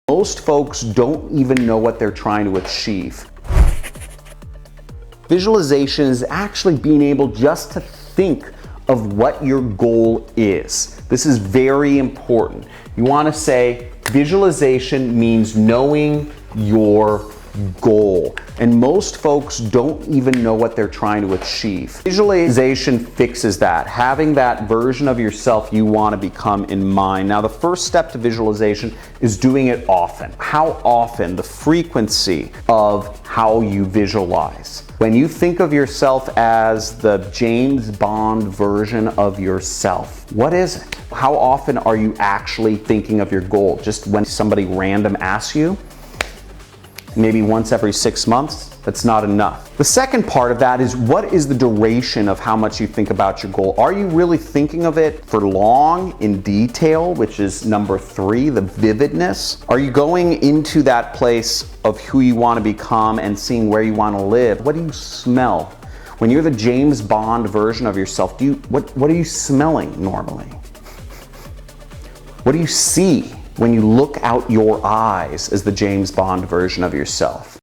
Most folks don't even know what they're trying to achieve. Visualization is actually being able just to think of what your goal is. This is very important. You want to say visualization means knowing your goal. And most folks don't even know what they're trying to achieve. Visualization fixes that, having that version of yourself you want to become in mind. Now, the first step to visualization is doing it often. How often? The frequency of how you visualize. When you think of yourself as the James Bond version of yourself, what is it? How often are you actually thinking of your goal? Just when somebody random asks you? Maybe once every 6 months? That's not enough. The second part of that is, what is the duration of how much you think about your goal? Are you really thinking of it for long, in detail, which is number 3, the vividness? Are you going into that place of who you want to become and seeing where you want to live? What do you smell? When you're the James Bond version of yourself, what are you smelling normally? What do you see when you look out your eyes as the James Bond version of yourself?